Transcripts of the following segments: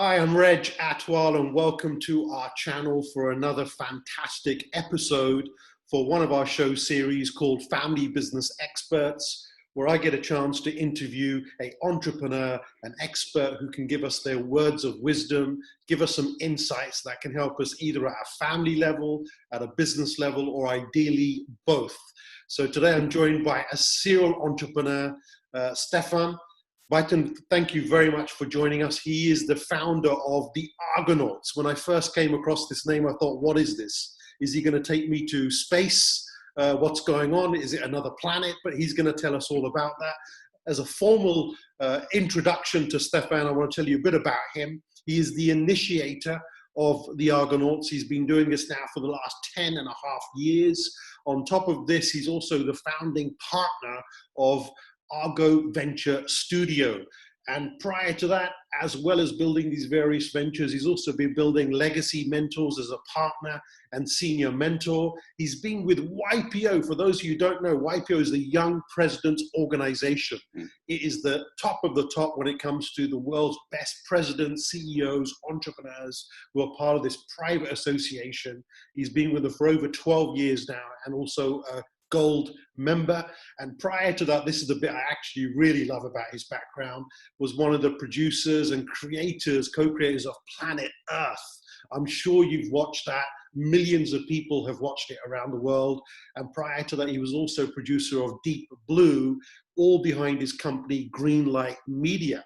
Hi, I'm Reg Athwal, and welcome to our channel for another fantastic episode for one of our show series called Family Business Experts, where I get a chance to interview an entrepreneur, an expert who can give us their words of wisdom, give us some insights that can help us either at a family level, at a business level, or ideally both. So today I'm joined by a serial entrepreneur, Stefan Beiten. Thank you very much for joining us. He is the founder of the Argonauts. When I first came across this name, I thought, what is this? Is he going to take me to space? What's going on? Is it another planet? But he's going to tell us all about that. As a formal introduction to Stefan, I want to tell you a bit about him. He is the initiator of the Argonauts. He's been doing this now for the last 10 and a half years. On top of this, he's also the founding partner of Argo Venture Studio. And prior to that, as well as building these various ventures, he's also been building Legacy Mentors as a partner and senior mentor. He's been with YPO. For those of you who don't know, YPO is the Young Presidents Organization. It is the top of the top when it comes to the world's best presidents, CEOs, entrepreneurs who are part of this private association. He's been with them for over 12 years now, and also Gold member. And prior to that, this is the bit I actually really love about his background, was one of the producers and creators, co-creators of Planet Earth. I'm sure you've watched that. Millions of people have watched it around the world. And prior to that, he was also producer of Deep Blue, all behind his company, Greenlight Media.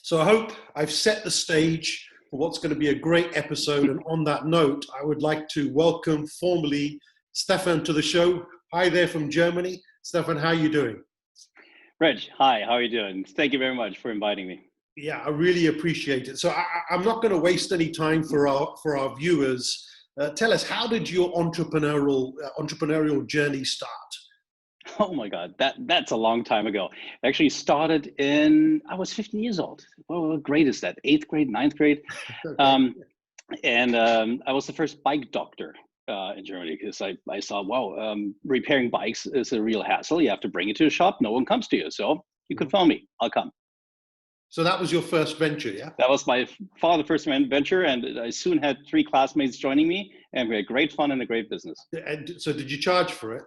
So I hope I've set the stage for what's going to be a great episode. And on that note, I would like to welcome formally Stefan to the show. Hi there from Germany. Stefan, how are you doing? Reg, hi, how are you doing? Thank you very much for inviting me. Yeah, I really appreciate it. So I'm not going to waste any time for our viewers. Tell us, how did your entrepreneurial journey start? Oh my God, that's a long time ago. It actually started I was 15 years old. What grade is that? 8th grade, 9th grade? I was the first bike doctor in Germany, because I saw, wow, repairing bikes is a real hassle. You have to bring it to the shop. No one comes to you. So you could phone me. I'll come. So that was your first venture, yeah? That was my father's first venture. And I soon had 3 classmates joining me. And we had great fun and a great business. And so did you charge for it?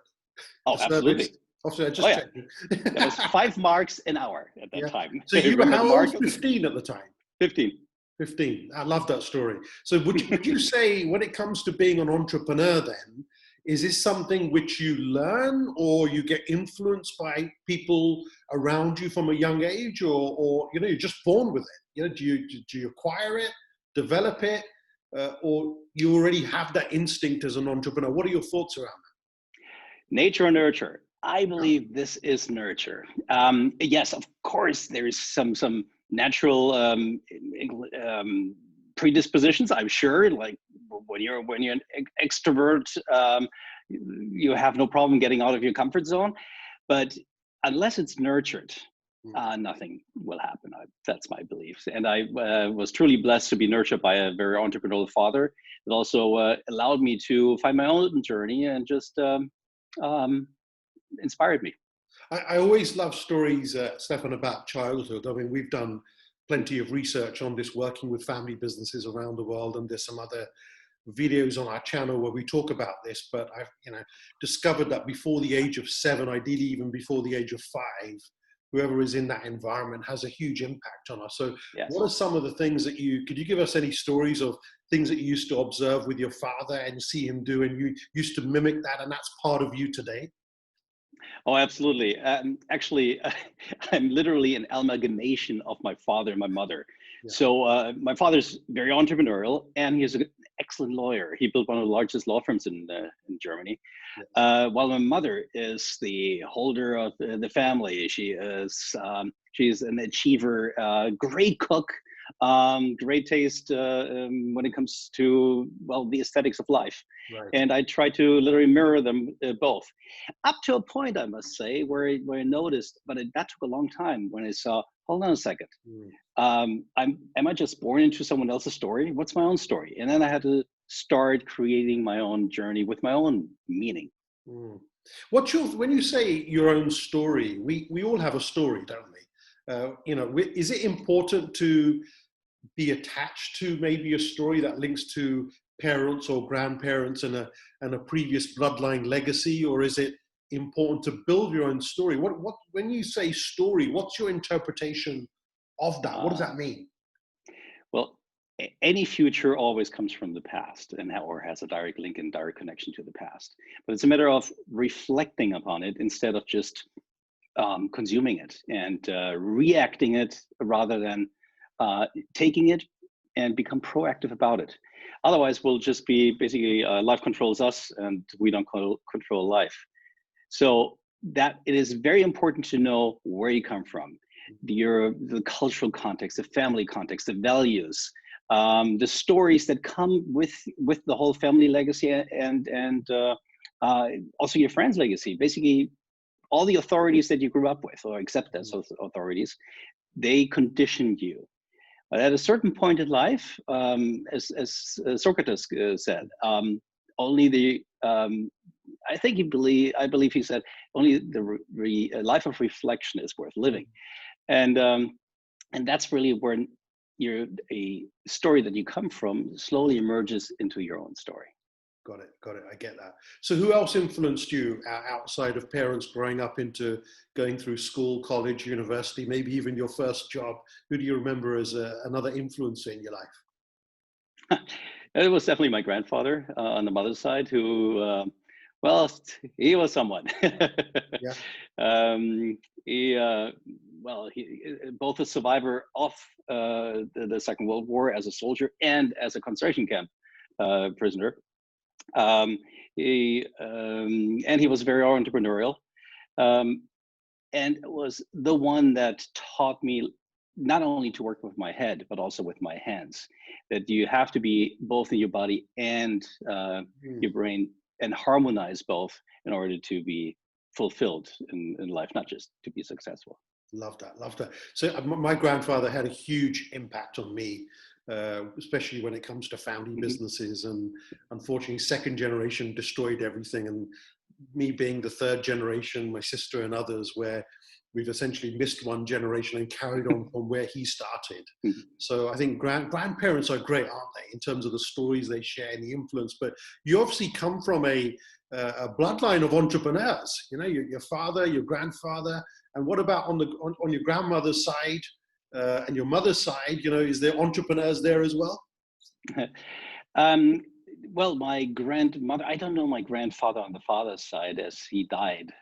Oh, absolutely. That was 5 marks an hour at that time. So you were how old? 15 at the time? 15. 15. I love that story. So would you say, when it comes to being an entrepreneur then, is this something which you learn, or you get influenced by people around you from a young age, or you're just born with it? Do you acquire it, develop it, or you already have that instinct as an entrepreneur? What are your thoughts around that? Nature or nurture? I believe this is nurture. Yes, of course, there is some natural predispositions, I'm sure. Like when you're an extrovert, you have no problem getting out of your comfort zone. But unless it's nurtured, nothing will happen. That's my belief. And I was truly blessed to be nurtured by a very entrepreneurial father that also allowed me to find my own journey and just inspired me. I always love stories, Stefan, about childhood. I mean, we've done plenty of research on this, working with family businesses around the world, and there's some other videos on our channel where we talk about this. But I've discovered that before the age of 7, ideally even before the age of 5, whoever is in that environment has a huge impact on us. So yes. What are some of the things that could you give us any stories of things that you used to observe with your father and see him do, and you used to mimic that, and that's part of you today? Oh, absolutely. Actually, I'm literally an amalgamation of my father and my mother. Yeah. So my father's very entrepreneurial, and he's an excellent lawyer. He built one of the largest law firms in Germany. Yeah. While my mother is the holder of the family. She's an achiever, great cook, great taste when it comes to, well, the aesthetics of life. Right. And I try to literally mirror them both, up to a point, I must say, where I noticed, but that took a long time, when I saw, hold on a second, am I just born into someone else's story? What's my own story? And then I had to start creating my own journey with my own meaning. When you say your own story, we all have a story, don't we? Is it important to be attached to maybe a story that links to parents or grandparents and a previous bloodline legacy, or is it important to build your own story? What when you say story, what's your interpretation of that? What does that mean? Well, any future always comes from the past or has a direct link and direct connection to the past. But it's a matter of reflecting upon it instead of just consuming it and reacting it rather than taking it and become proactive about it. Otherwise, we'll just be basically life controls us and we don't control life. So that it is very important to know where you come from, the cultural context, the family context, the values, the stories that come with the whole family legacy and also your friend's legacy. Basically, all the authorities that you grew up with or accept as authorities, they conditioned you. But at a certain point in life, as Socrates said, only the I believe he said only the life of reflection is worth living, and that's really where a story that you come from slowly emerges into your own story. Got it. I get that. So who else influenced you outside of parents growing up into going through school, college, university, maybe even your first job? Who do you remember as another influencer in your life? It was definitely my grandfather on the mother's side, who, well, he was someone. Yeah. He both a survivor of the Second World War as a soldier and as a concentration camp prisoner. And he was very entrepreneurial, and was the one that taught me not only to work with my head but also with my hands, that you have to be both in your body and your brain and harmonize both in order to be fulfilled in life, not just to be successful. Love that. So my grandfather had a huge impact on me, especially when it comes to family businesses, and unfortunately second generation destroyed everything, and me being the third generation, my sister and others, where we've essentially missed one generation and carried on from where he started. So I think grandparents are great, aren't they, in terms of the stories they share and the influence. But you obviously come from a bloodline of entrepreneurs, you know, your father, your grandfather. And what about on your grandmother's side and your mother's side? You know, is there entrepreneurs there as well? Well, my grandmother, I don't know my grandfather on the father's side, as he died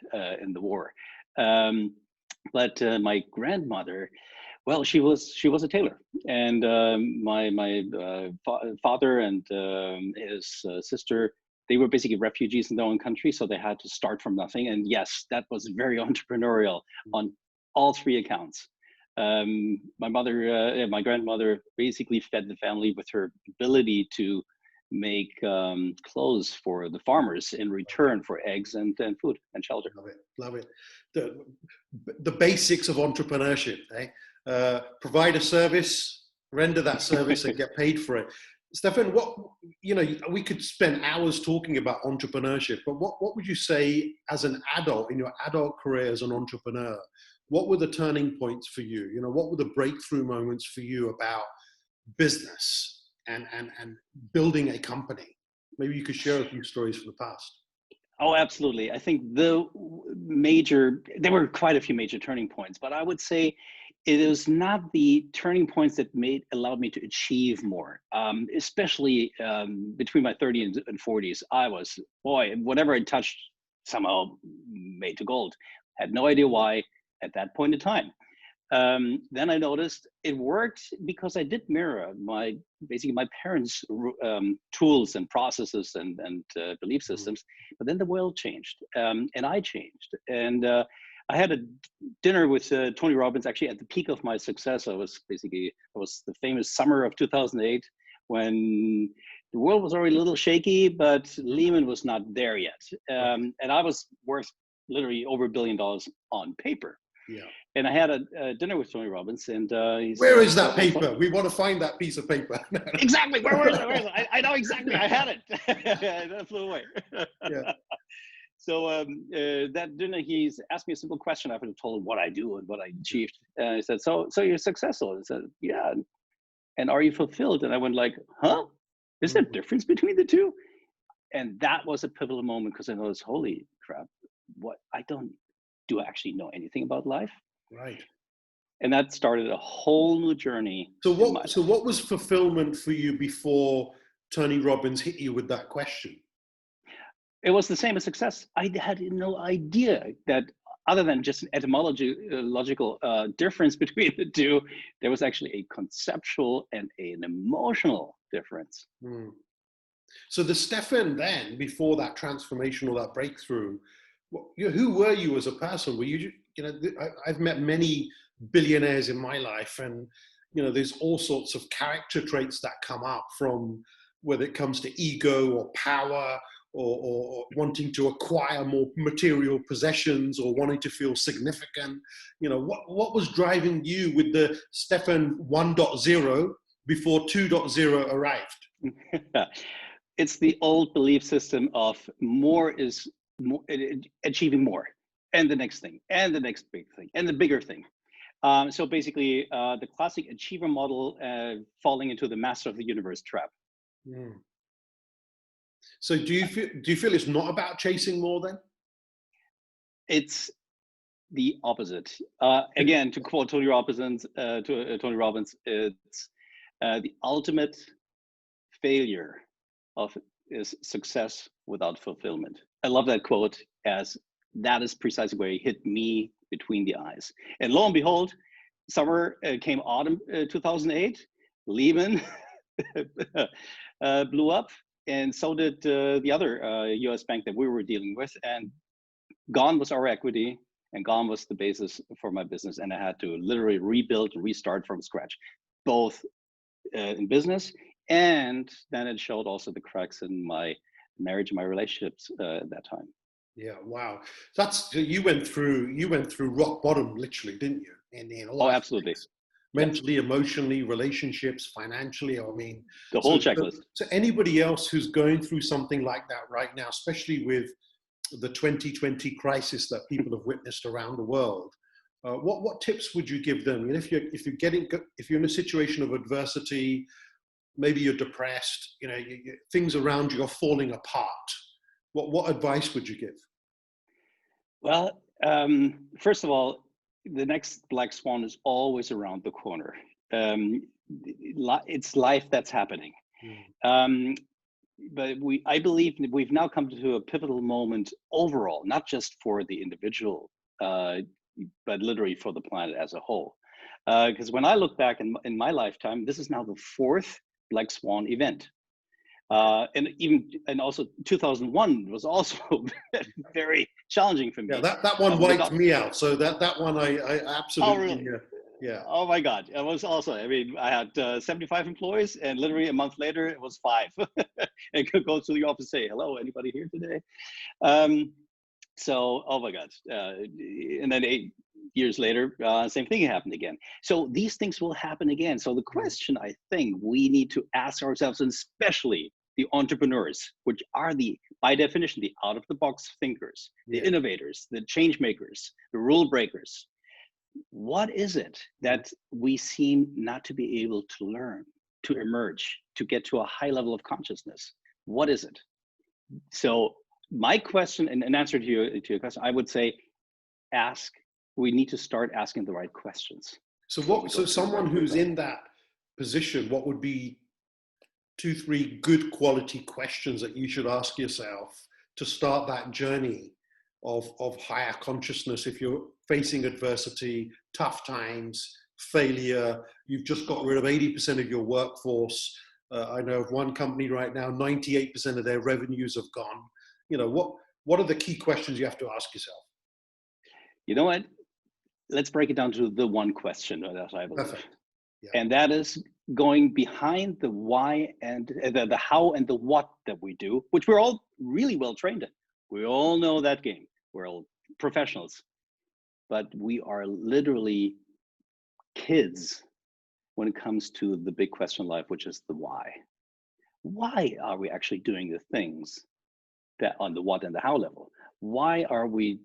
in the war. But my grandmother, well, she was a tailor, and my father and his sister, they were basically refugees in their own country, so they had to start from nothing. And yes, that was very entrepreneurial on all three accounts. My grandmother basically fed the family with her ability to make clothes for the farmers in return for eggs and food and shelter. Love it. The basics of entrepreneurship, eh? Provide a service, render that service, and get paid for it. Stefan, we could spend hours talking about entrepreneurship, but what would you say as an adult, in your adult career as an entrepreneur? What were the turning points for you? You know, what were the breakthrough moments for you about business and building a company? Maybe you could share a few stories from the past. Oh, absolutely. I think there were quite a few major turning points, but I would say it is not the turning points that allowed me to achieve more, especially between my 30s and 40s. I was, whatever I touched somehow made to gold. Had no idea why at that point in time. Then I noticed it worked because I did mirror my parents' tools and processes and belief systems. But then the world changed, and I changed. And I had a dinner with Tony Robbins actually at the peak of my success. It was the famous summer of 2008 when the world was already a little shaky, but Lehman was not there yet. And I was worth literally over $1 billion on paper. Yeah. And I had a dinner with Tony Robbins, and where is that paper? We want to find that piece of paper. Exactly. Where is it? I know exactly. I had it. That flew away. Yeah. So that dinner, he's asked me a simple question after I told him what I do and what I achieved. And he said, "So you're successful?" I said, "Yeah." and are you fulfilled? And I went like, huh? Is there a difference between the two? And that was a pivotal moment because I noticed, holy crap, what do I actually know anything about life? Right. And that started a whole new journey So in my what, so life. what was fulfillment for you before Tony Robbins hit you with that question? It was the same as success. I had no idea that other than just an etymological difference between the two, there was actually a conceptual and an emotional difference. Hmm. So the Stefan then, before that transformation or that breakthrough, who were you as a person? Were you, I've met many billionaires in my life, and there's all sorts of character traits that come up from whether it comes to ego or power or wanting to acquire more material possessions or wanting to feel significant. What was driving you with the Stefan 1.0 before 2.0 arrived? It's the old belief system of more is more, achieving more, and the next thing, and the next big thing, and the bigger thing. So basically, the classic achiever model falling into the master of the universe trap. Mm. So do you feel it's not about chasing more then? It's the opposite. Again, to quote Tony Robbins, it's the ultimate failure is success without fulfillment. I love that quote, as that is precisely where he hit me between the eyes. And lo and behold, summer came autumn 2008, Lehman blew up, and so did the other US bank that we were dealing with. And gone was our equity, and gone was the basis for my business. And I had to literally rebuild and restart from scratch, both in business, and then it showed also the cracks in my marriage and my relationships at that time. Yeah, wow. You went through rock bottom, literally, didn't you? In all Oh, absolutely. Mentally, emotionally, relationships, financially. I mean, the whole checklist. So anybody else who's going through something like that right now, especially with the 2020 crisis that people have witnessed around the world, what tips would you give them? If you're in a situation of adversity, maybe you're depressed, things around you are falling apart. What advice would you give? Well, first of all, the next black swan is always around the corner. It's life that's happening. But I believe we've now come to a pivotal moment overall, not just for the individual, but literally for the planet as a whole. Because when I look back in my lifetime, this is now the fourth black swan event. And also 2001 was also very challenging for me. Yeah, that one wiped me out. So that one I absolutely. Oh, really? Yeah. Oh my God, it was also. I mean, I had 75 employees, and literally a month later, it was 5. And could go to the office and say, "Hello, anybody here today?" So, oh my God, and then 8 years later, same thing happened again. So these things will happen again. So the question I think we need to ask ourselves, and especially the entrepreneurs, which are by definition, the out-of-the-box thinkers, the innovators, the change makers, the rule breakers. What is it that we seem not to be able to learn, to emerge, to get to a high level of consciousness? What is it? So my question, and an answer to your question, I would say, we need to start asking the right questions. So someone who's in that position, what would be 2-3 good quality questions that you should ask yourself to start that journey of higher consciousness? If you're facing adversity, tough times, failure, you've just got rid of 80% of your workforce. I know of one company right now, 98% of their revenues have gone. What are the key questions you have to ask yourself? You know what? Let's break it down to the one question that I believe. Perfect. Yeah. And that is going behind the why and the how and the what that we do, which we're all really well trained in. We all know that game. We're all professionals, but we are literally kids when it comes to the big question in life, which is the why. Why are we actually doing the things that on the what and the how level? Why are we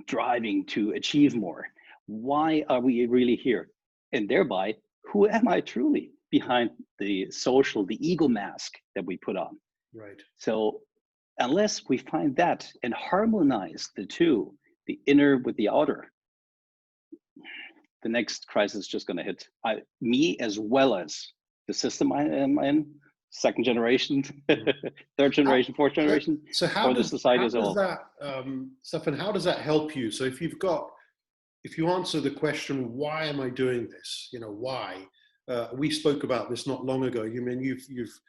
driving to achieve more? Why are we really here? And thereby, who am I truly? behind the social, the ego mask that we put on. Right. So unless we find that and harmonize the two, the inner with the outer, the next crisis is just going to hit me as well as the system I am in, second generation, third generation, fourth generation, or the society as a whole. Stefan, how does that help you? So if you answer the question, why am I doing this? You know, why? We spoke about this not long ago. You mean you've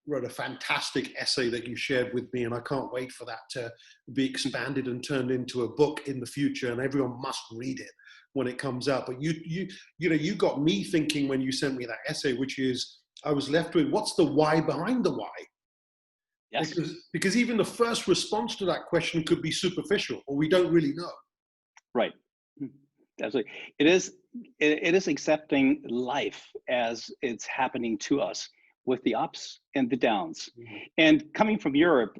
wrote a fantastic essay that you shared with me, and I can't wait for that to be expanded and turned into a book in the future, and everyone must read it when it comes out. But you got me thinking when you sent me that essay, which is, I was left with, what's the why behind the why? Yes. Because even the first response to that question could be superficial, or we don't really know. Right. Absolutely. It is accepting life as it's happening to us, with the ups and the downs. Mm-hmm. And coming from Europe,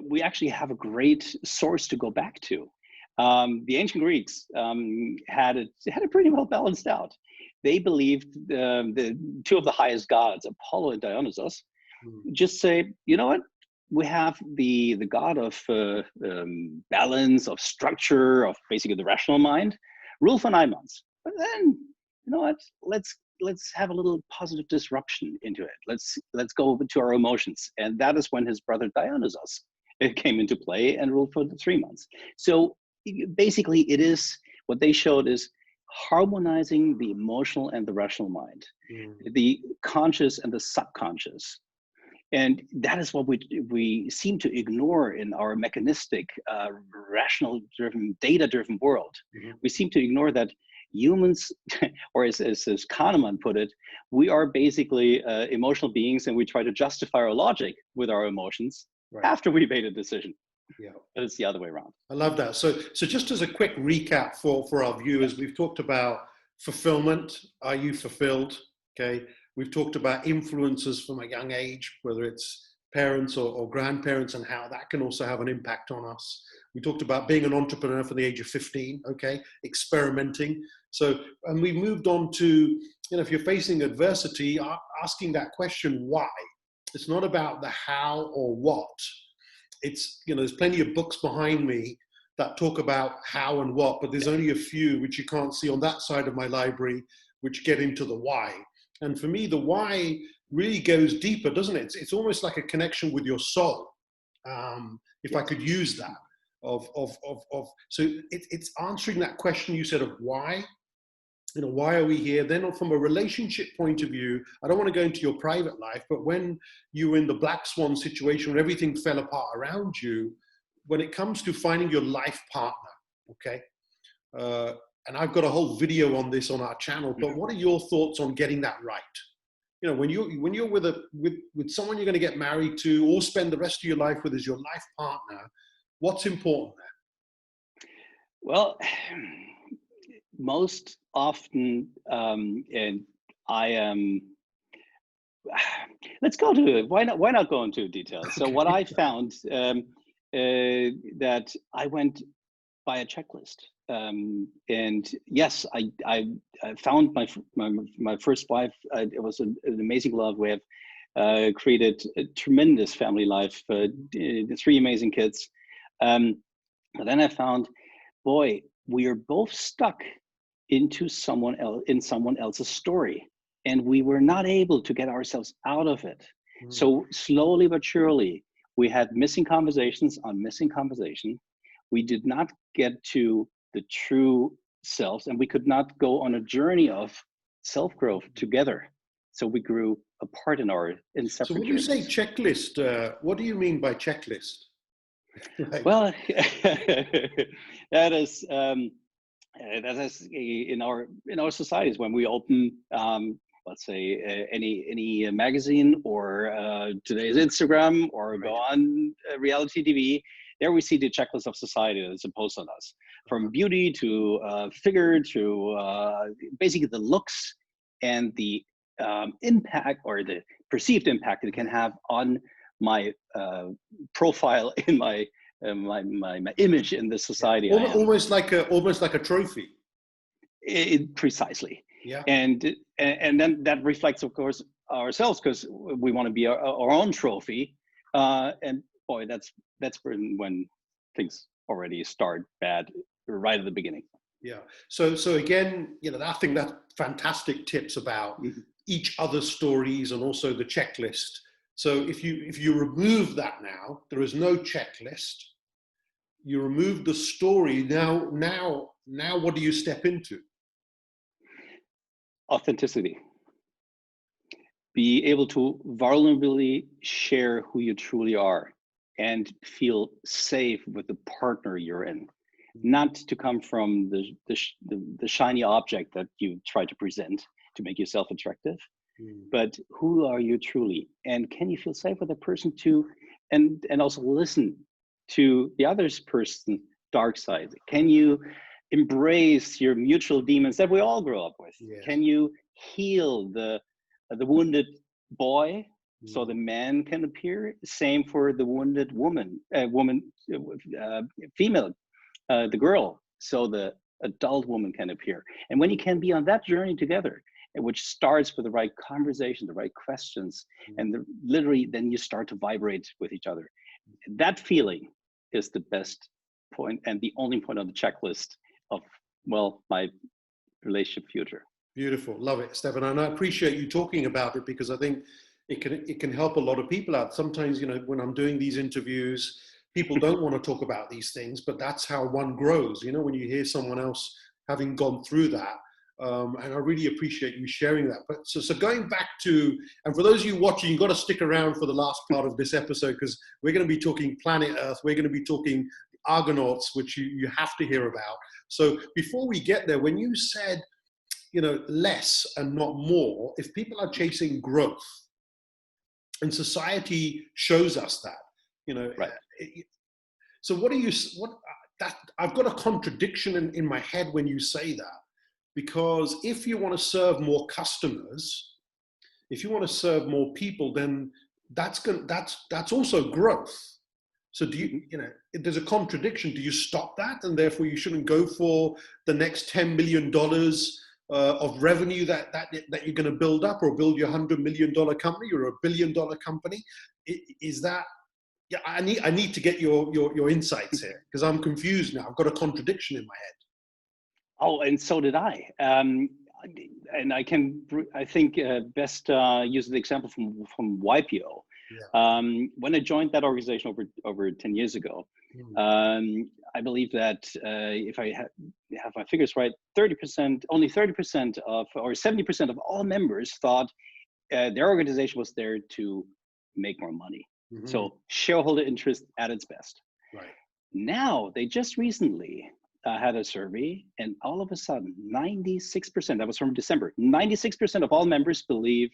we actually have a great source to go back to. The ancient Greeks had it pretty well balanced out. They believed the two of the highest gods, Apollo and Dionysus, just say, you know what? We have the god of balance, of structure, of basically the rational mind, rule for 9 months. But then, you know what? Let's have a little positive disruption into it. Let's go to our emotions, and that is when his brother Dionysus came into play and ruled for the 3 months. So basically, it is what they showed is harmonizing the emotional and the rational mind, the conscious and the subconscious. And that is what we seem to ignore in our mechanistic, rational-driven, data-driven world. Mm-hmm. We seem to ignore that humans, or as Kahneman put it, we are basically emotional beings, and we try to justify our logic with our emotions after we made a decision. Yeah, but it's the other way around. I love that. So just as a quick recap for our viewers, we've talked about fulfillment. Are you fulfilled? Okay. We've talked about influences from a young age, whether it's parents or grandparents, and how that can also have an impact on us. We talked about being an entrepreneur from the age of 15, okay, experimenting. So, and we moved on to, you know, if you're facing adversity, asking that question, why? It's not about the how or what. It's, you know, there's plenty of books behind me that talk about how and what, but there's only a few which you can't see on that side of my library, which get into the why. And for me, the why really goes deeper, doesn't it? It's almost like a connection with your soul, if I could use that. So it's answering that question you said of why. You know, why are we here? Then from a relationship point of view, I don't want to go into your private life, but when you were in the black swan situation, when everything fell apart around you, when it comes to finding your life partner, okay? And I've got a whole video on this on our channel, but what are your thoughts on getting that right? You know, when you're with someone you're going to get married to or spend the rest of your life with as your life partner, what's important there? Well, most often, and I am, let's go to it. Why not go into details? So what I found, that I went by a checklist. And yes, I found my first wife. It was an amazing love. We have created a tremendous family life, 3 amazing kids. But then I found, boy, we are both stuck into someone else's story, and we were not able to get ourselves out of it. So slowly but surely, we had missing conversations on missing conversation. We did not get to the true selves, and we could not go on a journey of self-growth together. So we grew apart in separate So when journeys. you say checklist, what do you mean by checklist? Right. Well, that is in our societies, when we open, let's say any magazine or today's Instagram, or go on reality TV, there we see the checklist of society that's imposed on us, from beauty to figure to basically the looks and the impact, or the perceived impact it can have on my profile in my image in this society. Almost like a trophy. Precisely. Yeah. And then that reflects, of course, ourselves, because we want to be our own trophy. And boy, that's when things already start bad right at the beginning. Yeah. So again, I think that's fantastic tips about each other's stories and also the checklist. So if you remove that now, there is no checklist. You remove the story. Now what do you step into? Authenticity. Be able to vulnerably share who you truly are and feel safe with the partner you're in. Not to come from the shiny object that you try to present to make yourself attractive, but who are you truly? And can you feel safe with a person too? And also listen to the other person's dark side. Can you embrace your mutual demons that we all grow up with? Yes. Can you heal the wounded boy so the man can appear? Same for the wounded female, the girl, so the adult woman can appear. And when you can be on that journey together, which starts with the right conversation, the right questions, and literally then you start to vibrate with each other. That feeling is the best point and the only point on the checklist of, well, my relationship future. Beautiful. Love it, Stefan. And I appreciate you talking about it, because I think it can help a lot of people out. Sometimes, when I'm doing these interviews, people don't want to talk about these things, but that's how one grows, when you hear someone else having gone through that. And I really appreciate you sharing that. But so going back to, and for those of you watching, you've got to stick around for the last part of this episode, because we're going to be talking planet Earth. We're going to be talking Argonauts, which you have to hear about. So before we get there, when you said, less and not more, if people are chasing growth, and society shows us that, right. So I've got a contradiction in my head when you say that, because if you want to serve more customers, if you want to serve more people, then that's also growth. So there's a contradiction. Do you stop that, and therefore you shouldn't go for the next $10 million of revenue that you're going to build up, or build your $100 million company or $1 billion company? Is that? Yeah, I need to get your insights here, because I'm confused now. I've got a contradiction in my head. Oh, and so did I. And I think best use the example from YPO. Yeah. When I joined that organization over 10 years ago, I believe that if I have my figures right, only 30% or 70% of all members thought their organization was there to make more money. So shareholder interest at its best. Right. Now, they just recently had a survey, and all of a sudden, 96%, that was from December, 96% of all members believe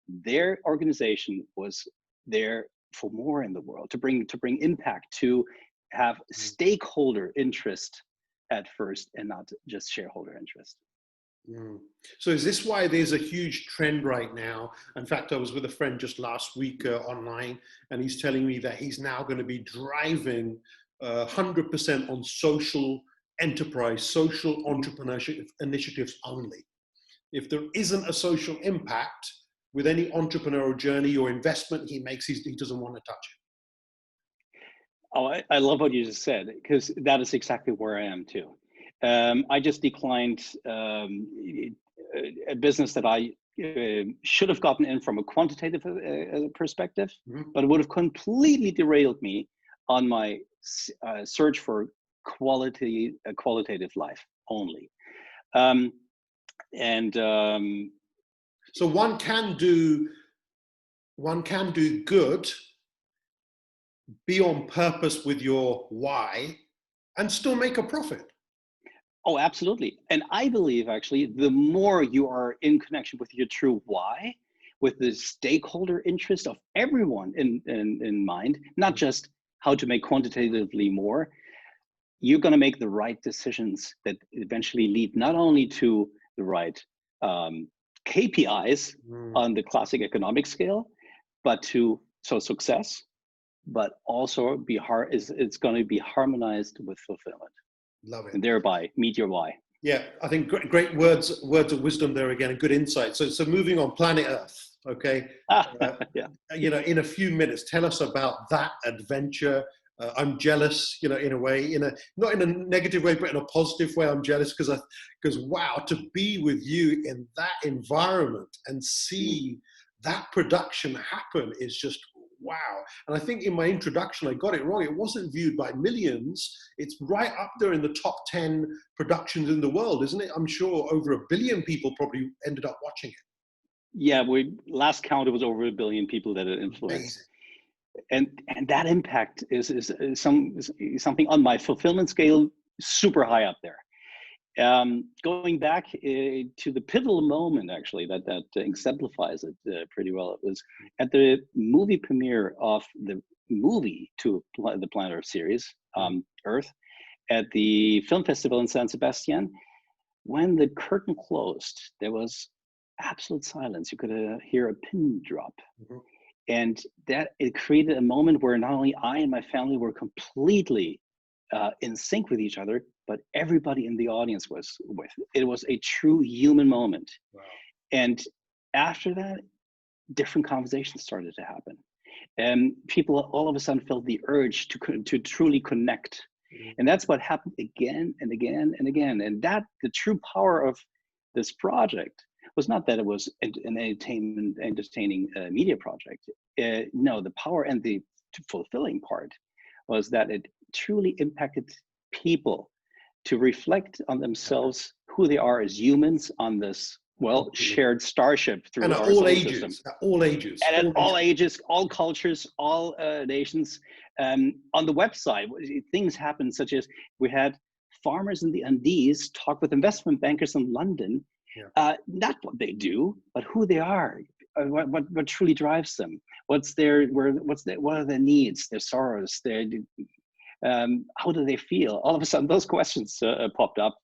their organization was there for more in the world, to bring impact, to have stakeholder interest at first and not just shareholder interest. So is this why there's a huge trend right now? In fact, I was with a friend just last week online, and he's telling me that he's now going to be driving 100% on social enterprise, social entrepreneurship initiatives only. If there isn't a social impact with any entrepreneurial journey or investment he makes, he doesn't want to touch it. Oh, I love what you just said, because that is exactly where I am too. I just declined a business that I should have gotten in from a quantitative perspective, but it would have completely derailed me on my search for qualitative life only. So one can do good, be on purpose with your why, and still make a profit. Oh, absolutely. And I believe actually the more you are in connection with your true why, with the stakeholder interest of everyone in mind, not just how to make quantitatively more, you're going to make the right decisions that eventually lead not only to the right KPIs on the classic economic scale, but to success, but also it's going to be harmonized with fulfillment. Love it. And thereby meet your why. Yeah, I think great words of wisdom there again, and good insight. So moving on, planet Earth. Okay, uh, Yeah. in a few minutes, tell us about that adventure. I'm jealous, in a way, not in a negative way, but in a positive way. I'm jealous because wow, to be with you in that environment and see that production happen is just wow. And I think in my introduction, I got it wrong. It wasn't viewed by millions. It's right up there in the top 10 productions in the world, isn't it? I'm sure over 1 billion people probably ended up watching it. Yeah, we last count it was over 1 billion people that it influenced. Amazing. And that impact is something on my fulfillment scale super high up there. Going back to the pivotal moment, actually, that exemplifies it pretty well. It was at the movie premiere of the movie to the Planet Earth series, Earth, at the film festival in San Sebastian. When the curtain closed, there was absolute silence. You could hear a pin drop. Mm-hmm. And that it created a moment where not only I and my family were completely in sync with each other, but everybody in the audience was with. It was a true human moment. Wow. And after that, different conversations started to happen. And people all of a sudden felt the urge to truly connect. Mm-hmm. And that's what happened again and again and again. And that the true power of this project was not that it was an entertaining media project. No, the power and the fulfilling part was that it truly impacted people to reflect on themselves, who they are as humans on this, shared starship through and at our all solar ages, system. at all ages. And at all ages, all cultures, all nations. On the website, things happened such as we had farmers in the Andes talk with investment bankers in London. Yeah. Not what they do, but who they are, what truly drives them. What are their needs, their sorrows, how do they feel? All of a sudden, those questions popped up,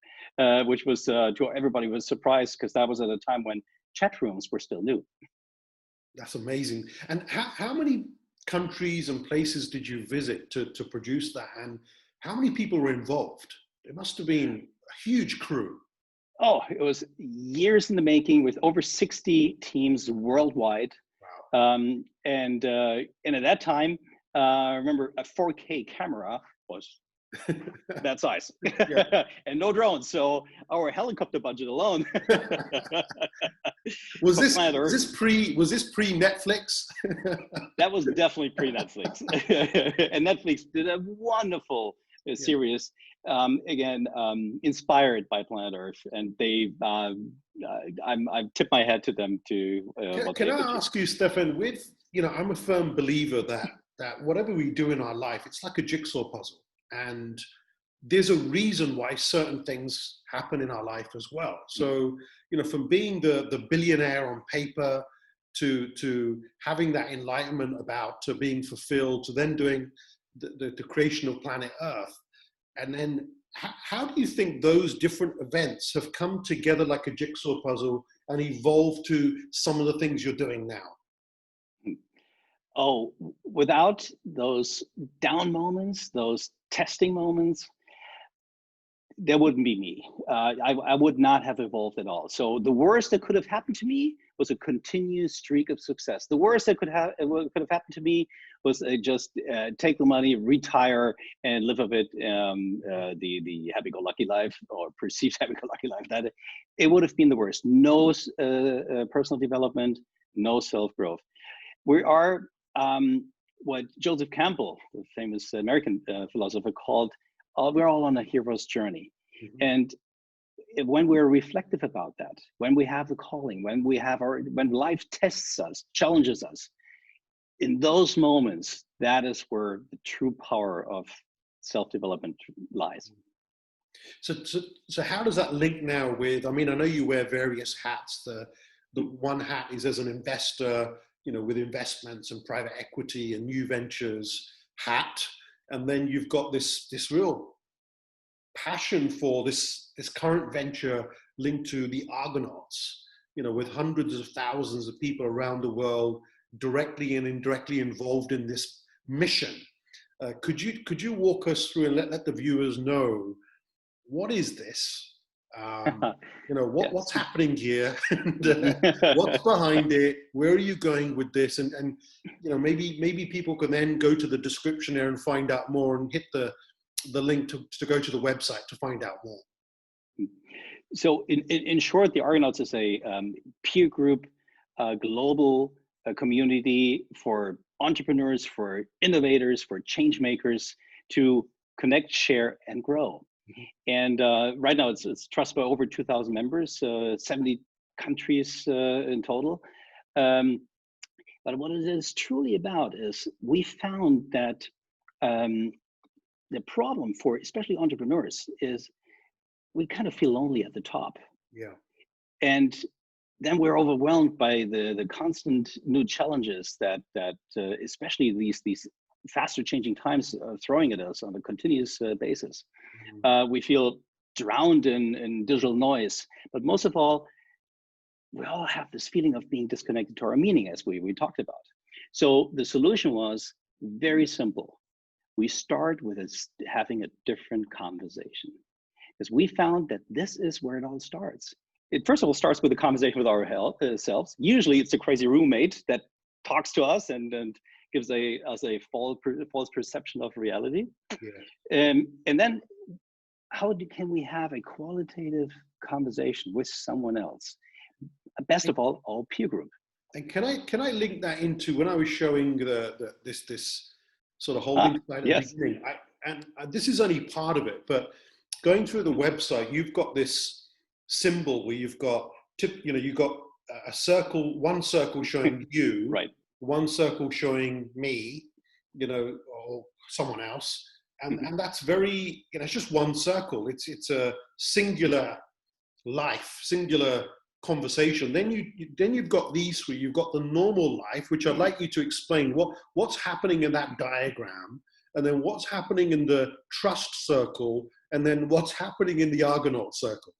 which was to everybody was surprised because that was at a time when chat rooms were still new. That's amazing. And how many countries and places did you visit to produce that? And how many people were involved? It must have been a huge crew. Oh, it was years in the making with over 60 teams worldwide. Wow. And at that time, remember a 4K camera was that size. And no drones. So our helicopter budget alone. was this pre Netflix? That was definitely pre Netflix. And Netflix did a wonderful series. Inspired by Planet Earth, and they, I've tipped my hat to them to. Can I ask you, Stefan? I'm a firm believer that whatever we do in our life, it's like a jigsaw puzzle, and there's a reason why certain things happen in our life as well. So, from being the billionaire on paper to having that enlightenment about to being fulfilled to then doing the creation of Planet Earth. And then how do you think those different events have come together like a jigsaw puzzle and evolved to some of the things you're doing now? Oh, without those down moments, those testing moments, there wouldn't be me. I would not have evolved at all. So the worst that could have happened to me was a continuous streak of success. The worst that could have happened to me was just take the money, retire, and live a bit the happy-go-lucky life or perceived happy-go-lucky life. That it would have been the worst. No personal development, no self-growth. We are what Joseph Campbell, the famous American philosopher, called we're all on a hero's journey. Mm-hmm. And when we're reflective about that, when we have the calling, when life tests us, challenges us, in those moments, that is where the true power of self-development lies. So how does that link now with, I know you wear various hats. The one hat is as an investor, with investments and private equity and new ventures hat. And then you've got this real passion for this current venture linked to the Argonauts, with hundreds of thousands of people around the world directly and indirectly involved in this mission. Could you walk us through and let the viewers know what is this? You know, what's happening here, and what's Yes. behind it? Where are you going with this? And you know, maybe people can then go to the description there and find out more, and hit the link to go to the website to find out more. So in short, the Argonauts is a peer group, global community for entrepreneurs, for innovators, for change makers to connect, share, and grow. And right now it's trusted by over 2,000 members, 70 countries in total. But what it is truly about is we found that the problem for especially entrepreneurs is we kind of feel lonely at the top. Yeah. And then we're overwhelmed by the constant new challenges that especially these faster changing times are throwing at us on a continuous basis. We feel drowned in digital noise, but most of all, we all have this feeling of being disconnected to our meaning, as we talked about. So the solution was very simple. We start with having a different conversation, because we found that this is where it all starts. It first of all starts with a conversation with ourselves. Usually it's a crazy roommate that talks to us and gives us a false perception of reality. Yeah. And then can we have a qualitative conversation with someone else? Best of all, our peer group. And can I link that into when I was showing this sort of holding slide at the beginning? And this is only part of it, but going through the website, you've got this symbol where you've got you've got a circle, one circle showing you, right, one circle showing me, or someone else, and that's very, it's just one circle. It's a singular life, singular conversation. Then you've got these three. You've got the normal life, which I'd like you to explain what's happening in that diagram, and then what's happening in the trust circle, and then what's happening in the Argonaut circle.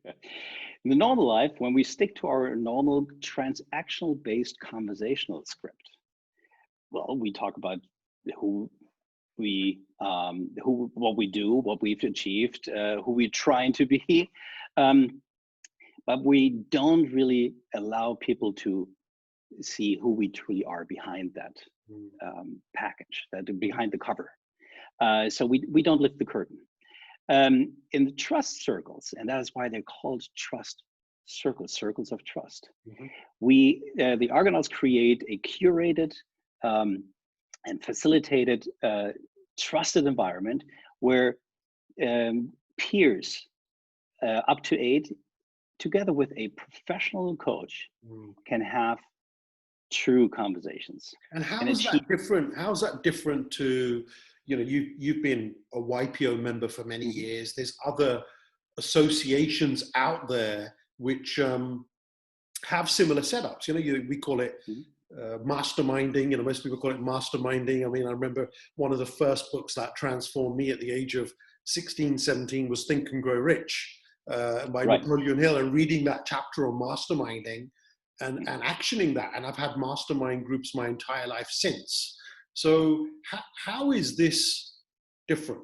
In the normal life, when we stick to our normal transactional based conversational script, well, we talk about what we do, what we've achieved, who we're trying to be. But we don't really allow people to see who we truly are behind that package, behind the cover. So we don't lift the curtain. In the trust circles, and that is why they're called trust circles of trust. The Argonauts create a curated and facilitated trusted environment where peers up to 8, together with a professional coach, can have true conversations. And how is that different? How's that different to, you've been a YPO member for many years. There's other associations out there which have similar setups. We call it masterminding. Most people call it masterminding. I mean, I remember one of the first books that transformed me at the age of 16, 17 was Think and Grow Rich by Napoleon Hill, and reading that chapter on masterminding and actioning that. And I've had mastermind groups my entire life since. So how is this different?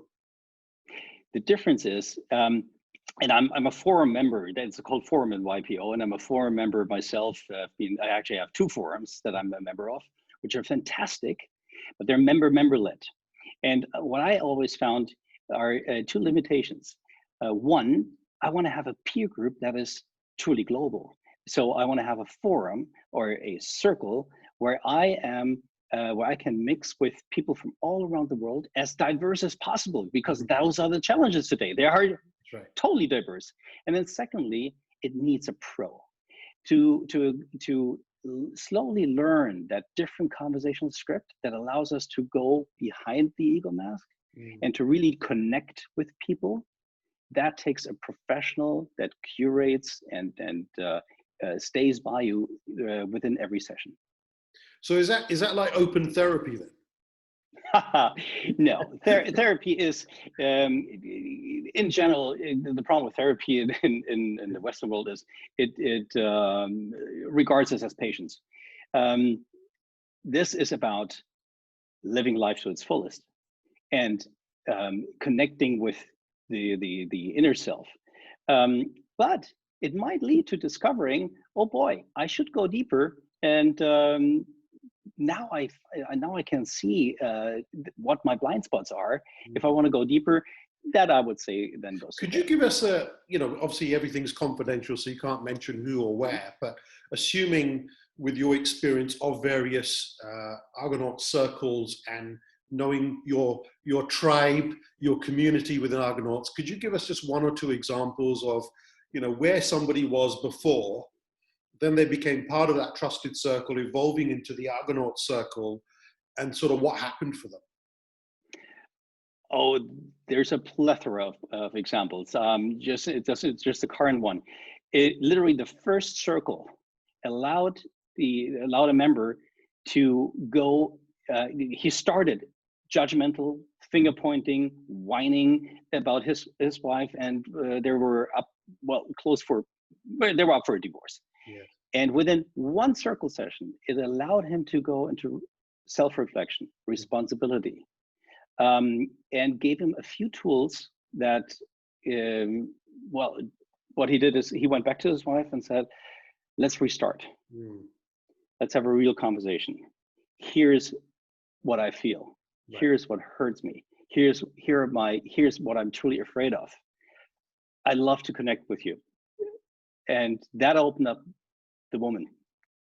The difference is, and I'm a forum member. It's called Forum in YPO, and I'm a forum member myself. I actually have 2 forums that I'm a member of, which are fantastic, but they're member-led. And what I always found are 2 limitations. One, I want to have a peer group that is truly global. So I want to have a forum or a circle where I can mix with people from all around the world, as diverse as possible, because those are the challenges today. They are totally diverse. And then secondly, it needs a pro to slowly learn that different conversational script that allows us to go behind the ego mask and to really connect with people. That takes a professional that curates and stays by you within every session. So is that like open therapy then? No, therapy is, in general, the problem with therapy in the Western world is it regards us as patients. This is about living life to its fullest and connecting with the inner self. But it might lead to discovering, oh boy, I should go deeper. And now I can see what my blind spots are. If I want to go deeper, that I would say then goes. Could you give us a, obviously everything's confidential, so you can't mention who or where, but assuming with your experience of various Argonaut circles and knowing your tribe, your community within Argonauts, could you give us just one or two examples of, where somebody was before, then they became part of that trusted circle, evolving into the Argonaut circle, and sort of what happened for them? Oh, there's a plethora of examples. It's just the current one. It literally, the first circle allowed a member to go. He started judgmental, finger pointing, whining about his wife, and they were up for a divorce. Yeah. And within one circle session, it allowed him to go into self-reflection, responsibility. And gave him a few tools that, what he did is he went back to his wife and said, let's restart. Let's have a real conversation. Here's what I feel. Right. Here's what hurts me. Here's what I'm truly afraid of. I'd love to connect with you. And that opened up the woman.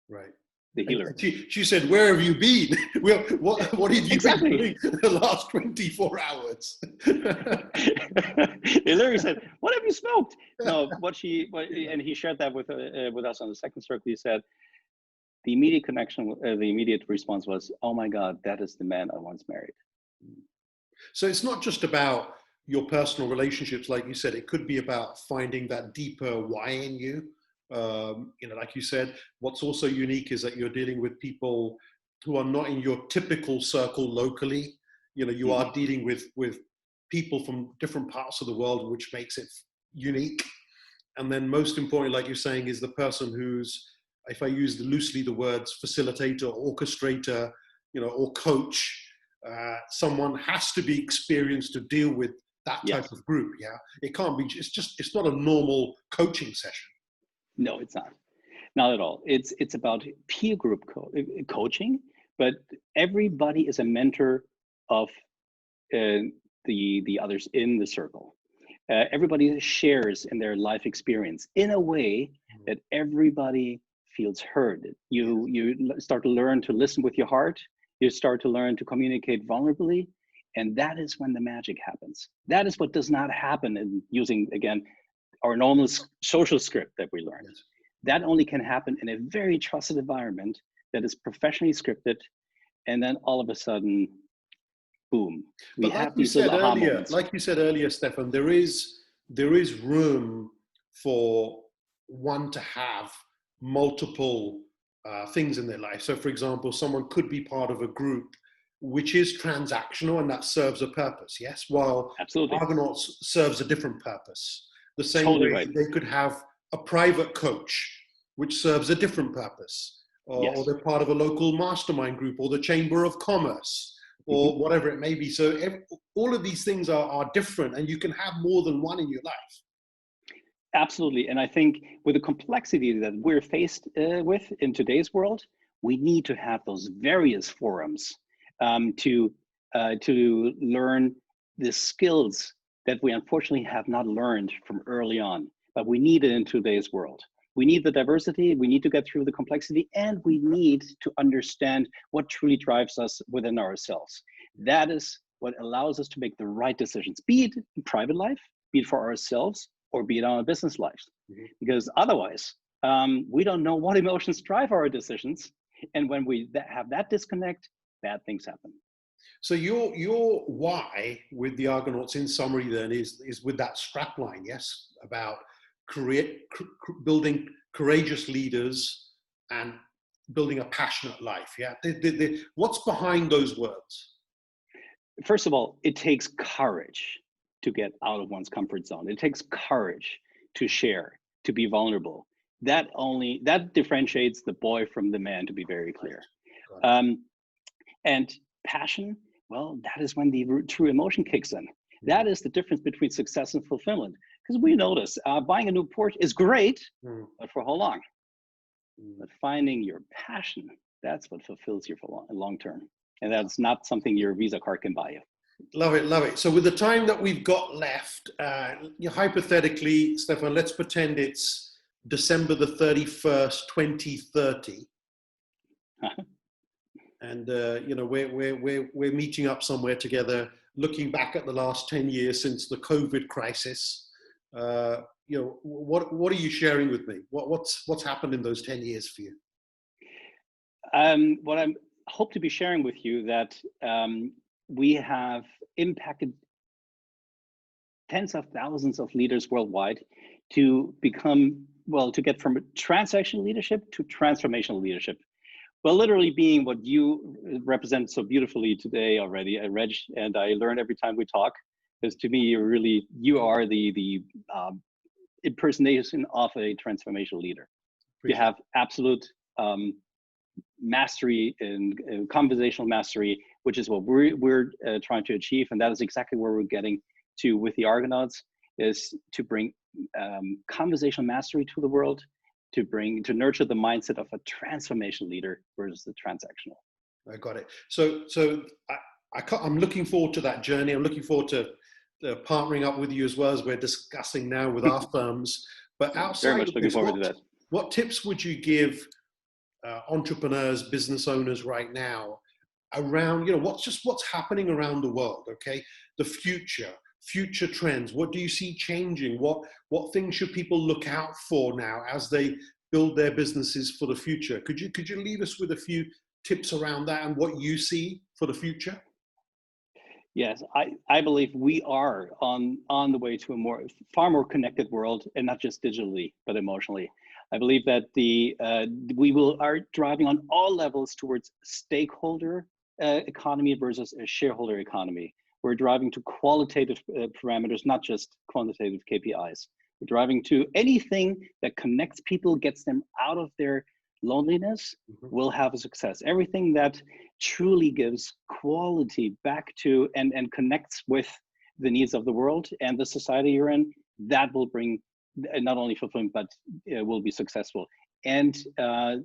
Right. The healer. She said, where have you been? Well, what have you exactly. been doing the last 24 hours? He literally said, what have you smoked? No, and he shared that with us on the second circle. He said, the immediate connection, the immediate response was, oh my God, that is the man I once married. So it's not just about your personal relationships, like you said, it could be about finding that deeper why in you. Like you said, what's also unique is that you're dealing with people who are not in your typical circle locally. You are dealing with people from different parts of the world, which makes it unique. And then most importantly, like you're saying, is the person who's, if I use loosely the words facilitator, orchestrator, or coach, someone has to be experienced to deal with that type of group. Yeah. It can't be, it's not a normal coaching session. No, it's not. Not at all. It's about peer group coaching, but everybody is a mentor of the others in the circle. Everybody shares in their life experience in a way that everybody feels heard. You start to learn to listen with your heart. You start to learn to communicate vulnerably, and that is when the magic happens. That is what does not happen in using, again, our normal social script that we learn. Yes. That only can happen in a very trusted environment that is professionally scripted, and then all of a sudden, boom, we have these little aha moments. Like you said earlier, Stefan, there is room for one to have multiple things in their life. So, for example, someone could be part of a group which is transactional and that serves a purpose. Yes, while Absolutely. Argonauts serves a different purpose. The same way they could have a private coach, which serves a different purpose, or they're part of a local mastermind group, or the Chamber of Commerce, or whatever it may be. So all of these things are different, and you can have more than one in your life. Absolutely, and I think with the complexity that we're faced with in today's world, we need to have those various forums to learn the skills that we unfortunately have not learned from early on, but we need it in today's world. We need the diversity, we need to get through the complexity, and we need to understand what truly drives us within ourselves. That is what allows us to make the right decisions, be it in private life, be it for ourselves, or be it on our business lives. Because otherwise, we don't know what emotions drive our decisions. And when we have that disconnect, bad things happen. So your why with the Argonauts, in summary, then is with that strapline, yes, about building courageous leaders and building a passionate life. Yeah, what's behind those words? First of all, it takes courage to get out of one's comfort zone. It takes courage to share, to be vulnerable. That differentiates the boy from the man, to be very clear. And passion, well, that is when the true emotion kicks in. That is the difference between success and fulfillment. Because we notice buying a new Porsche is great, but for how long? But finding your passion, that's what fulfills you for long term. And that's not something your Visa card can buy you. Love it, love it. So with the time that we've got left, hypothetically, Stefan, let's pretend it's December the 31st, 2030. And we're meeting up somewhere together, looking back at the last 10 years since the COVID crisis. What are you sharing with me? What's happened in those 10 years for you? What I hope to be sharing with you that we have impacted tens of thousands of leaders worldwide to get from transactional leadership to transformational leadership. Well, literally being what you represent so beautifully today already, Reg, and I learn every time we talk, because to me, you are the impersonation of a transformational leader. You have absolute mastery and conversational mastery, which is what we're trying to achieve, and that is exactly where we're getting to with the Argonauts, is to bring conversational mastery to the world, to nurture the mindset of a transformational leader versus the transactional. I got it. So I'm looking forward to that journey. I'm looking forward to partnering up with you as well, as we're discussing now with our firms. But outside very much looking forward to that. What tips would you give entrepreneurs, business owners right now around, what's happening around the world? Okay, the future trends. What do you see changing? What things should people look out for now as they build their businesses for the future? Could you leave us with a few tips around that and what you see for the future? Yes, I believe we are on the way to a far more connected world, and not just digitally, but emotionally. I believe that we are driving on all levels towards stakeholder economy versus a shareholder economy. We're driving to qualitative parameters, not just quantitative KPIs. We're driving to anything that connects people, gets them out of their loneliness, will have a success. Everything that truly gives quality back to and connects with the needs of the world and the society you're in, that will bring not only fulfillment, but will be successful. And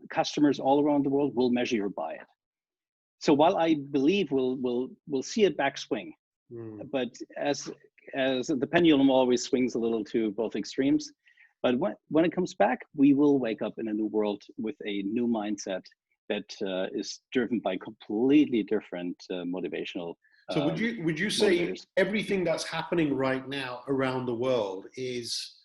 customers all around the world will measure you by it. So while I believe we'll see it backswing, but as the pendulum always swings a little to both extremes, but when it comes back, we will wake up in a new world with a new mindset that is driven by completely different motivational. So would you say everything that's happening right now around the world is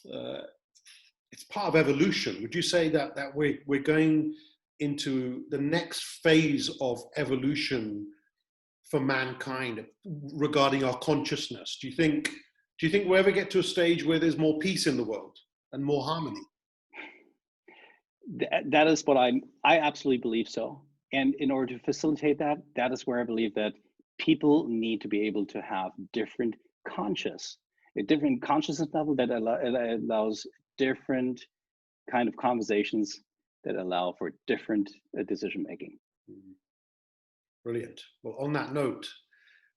it's part of evolution? Would you say that we're going into the next phase of evolution for mankind regarding our consciousness? Do you think we'll ever get to a stage where there's more peace in the world and more harmony? That is what I absolutely believe so. And in order to facilitate that is where I believe that people need to be able to have a different consciousness level that allows different kind of conversations that allow for different decision making. Brilliant. Well, on that note,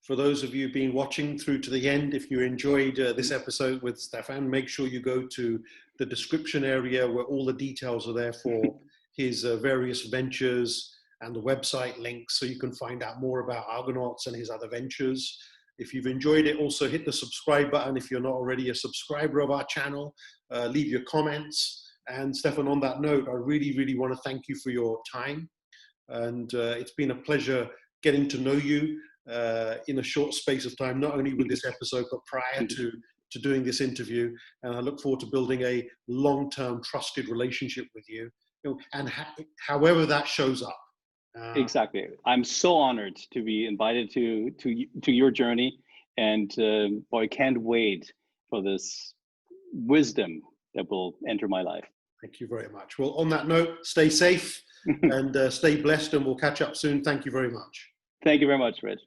for those of you been watching through to the end, if you enjoyed this episode with Stefan, make sure you go to the description area where all the details are there for his various ventures and the website links, so you can find out more about Argonauts and his other ventures. If you've enjoyed it, also hit the subscribe button. If you're not already a subscriber of our channel, leave your comments. And Stefan, on that note, I really, really want to thank you for your time. And it's been a pleasure getting to know you in a short space of time, not only with this episode, but prior to doing this interview. And I look forward to building a long-term trusted relationship with you, and however that shows up. Exactly. I'm so honored to be invited to your journey, and boy, I can't wait for this wisdom that will enter my life. Thank you very much. Well, on that note, stay safe and stay blessed, and we'll catch up soon. Thank you very much. Thank you very much, Rich.